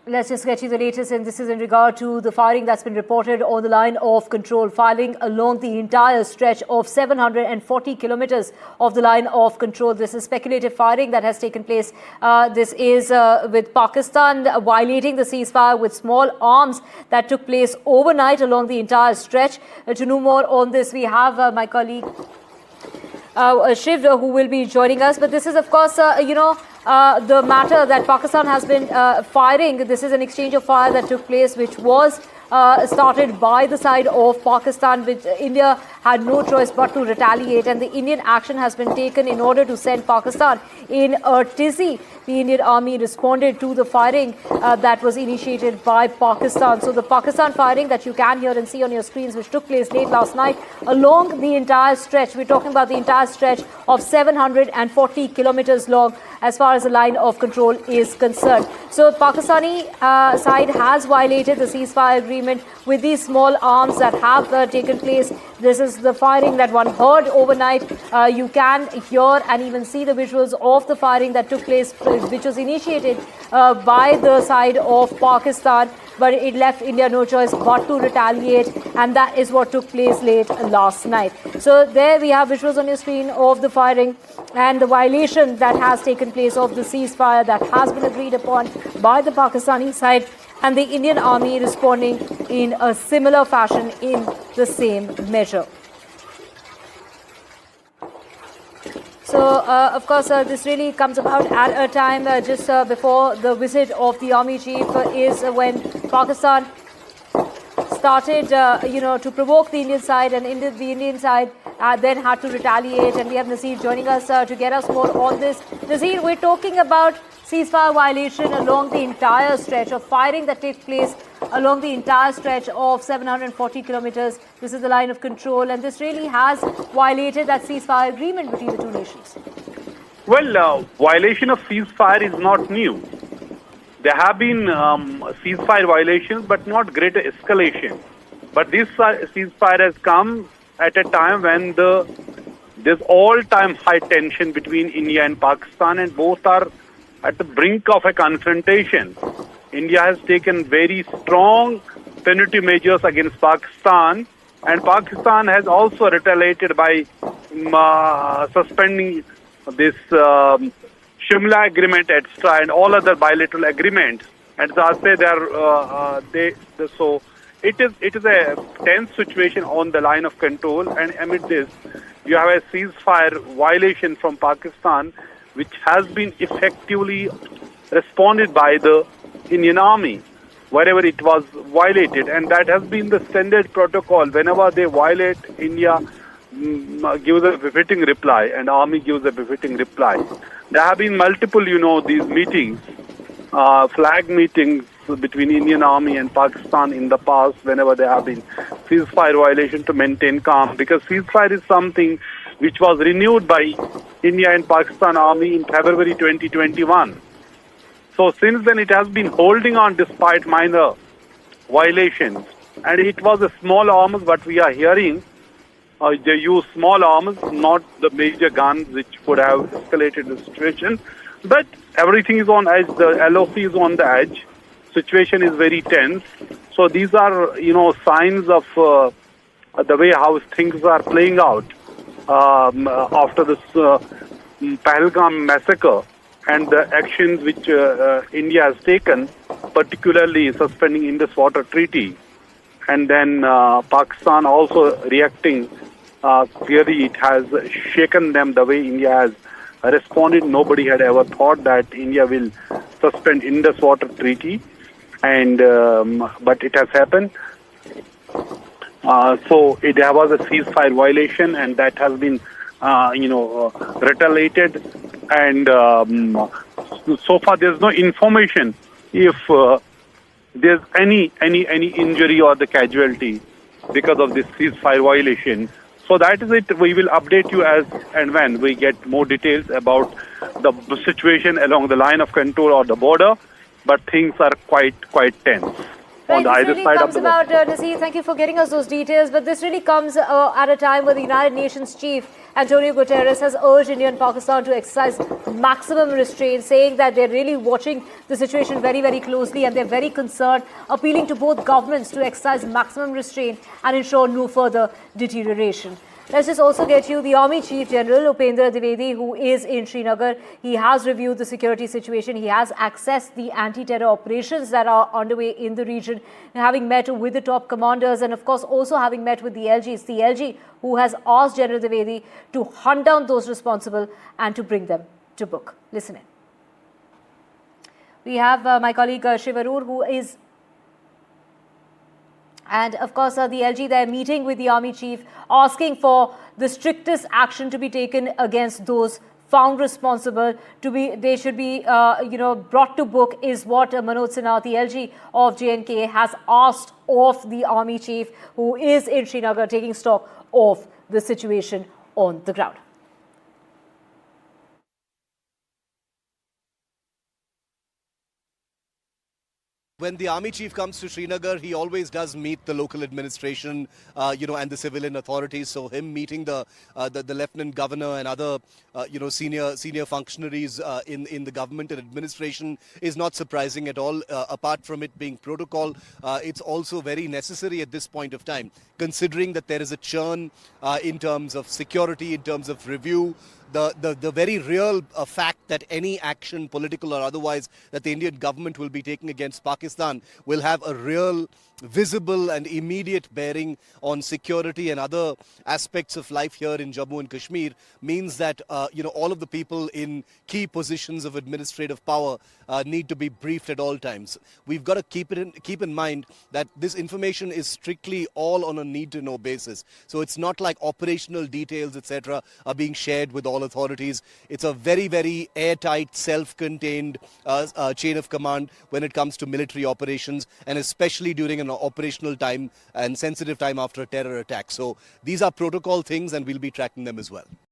Let's just get you the latest, and this is in regard to the firing that's been reported on the line of control, firing along the entire stretch of 740 kilometers of the line of control. This is speculative firing that has taken place. This is with Pakistan violating the ceasefire with small arms that took place overnight along the entire stretch. To know more on this, we have my colleague Shiv, who will be joining us. But this is, of course, the matter that Pakistan has been firing. This is an exchange of fire that took place, which was started by the side of Pakistan, which India had no choice but to retaliate. And the Indian action has been taken in order to send Pakistan in a tizzy. The Indian army responded to the firing that was initiated by Pakistan. So the Pakistan firing that you can hear and see on your screens, which took place late last night along the entire stretch. We're talking about the entire stretch of 740 kilometers long as far as the line of control is concerned. So Pakistani side has violated the ceasefire agreement with these small arms that have taken place. This is the firing that one heard overnight. You can hear and even see the visuals of the firing that took place, which was initiated by the side of Pakistan, but it left India no choice but to retaliate, and that is what took place late last night. So there we have visuals on your screen of the firing and the violation that has taken place of the ceasefire that has been agreed upon by the Pakistani side, and the Indian army responding in a similar fashion in the same measure. So, of course, this really comes about at a time just before the visit of the army chief is when Pakistan started, to provoke the Indian side, and the Indian side then had to retaliate. And we have Nazir joining us to get us more on this. Nazir, we're talking about ceasefire violation along the entire stretch of firing that takes place along the entire stretch of 740 kilometers. This is the line of control, and this really has violated that ceasefire agreement between the two nations. Well, violation of ceasefire is not new. There have been ceasefire violations, but not greater escalation. But this ceasefire has come at a time when there's all-time high tension between India and Pakistan, and both are at the brink of a confrontation. India has taken very strong punitive measures against Pakistan, and Pakistan has also retaliated by suspending this Shimla agreement, etc., and all other bilateral agreements. And so I say so it is a tense situation on the line of control, and amid this, you have a ceasefire violation from Pakistan, which has been effectively responded by the Indian army wherever it was violated, and that has been the standard protocol. Whenever they violate, India gives a befitting reply, and army gives a befitting reply. There have been multiple, these meetings, flag meetings between Indian army and Pakistan in the past whenever there have been ceasefire violation to maintain calm, because ceasefire is something which was renewed by India and Pakistan army in February 2021. So since then it has been holding on despite minor violations. And it was a small arms, but we are hearing they use small arms, not the major guns which could have escalated the situation. But everything is on edge, the LoC is on the edge, situation is very tense. So these are, signs of the way how things are playing out after this Pahalgam massacre and the actions which India has taken, particularly suspending Indus Water Treaty, and then Pakistan also reacting. Clearly, it has shaken them the way India has responded. Nobody had ever thought that India will suspend Indus Water Treaty, and but it has happened. So there was a ceasefire violation, and that has been, retaliated. And so far, there's no information if there's any injury or the casualty because of this ceasefire violation. So that is it. We will update you as and when we get more details about the situation along the line of control or the border. But things are quite tense. on the either This really side of comes the border. about, Nasir, thank you for getting us those details, but this really comes at a time where the United Nations chief, Antonio Guterres, has urged India and Pakistan to exercise maximum restraint, saying that they're really watching the situation very, very closely and they're very concerned, appealing to both governments to exercise maximum restraint and ensure no further deterioration. Let's just also get you the Army Chief General Upendra Dwivedi, who is in Srinagar. He has reviewed the security situation. He has accessed the anti-terror operations that are underway in the region, having met with the top commanders and, of course, also having met with the LG. It's the LG who has asked General Dwivedi to hunt down those responsible and to bring them to book. Listen in. We have my colleague Shivarur, who is... And of course, the LG there meeting with the Army Chief, asking for the strictest action to be taken against those found responsible. They should be, brought to book, is what Manoj Sinha, the LG of J&K, has asked of the Army Chief, who is in Srinagar, taking stock of the situation on the ground. When the Army Chief comes to Srinagar, he always does meet the local administration, and the civilian authorities. So him meeting the Lieutenant Governor and other, senior functionaries in the government and administration is not surprising at all. Apart from it being protocol, it's also very necessary at this point of time, considering that there is a churn in terms of security, in terms of review. The very real fact that any action, political or otherwise, that the Indian government will be taking against Pakistan will have a real, visible and immediate bearing on security and other aspects of life here in Jammu and Kashmir means that all of the people in key positions of administrative power need to be briefed at all times. We've got to keep in mind that this information is strictly all on a need-to-know basis. So it's not like operational details, etc., are being shared with all authorities. It's a very, very airtight, self-contained chain of command when it comes to military operations, and especially during an operational time and sensitive time after a terror attack. So these are protocol things, and we'll be tracking them as well.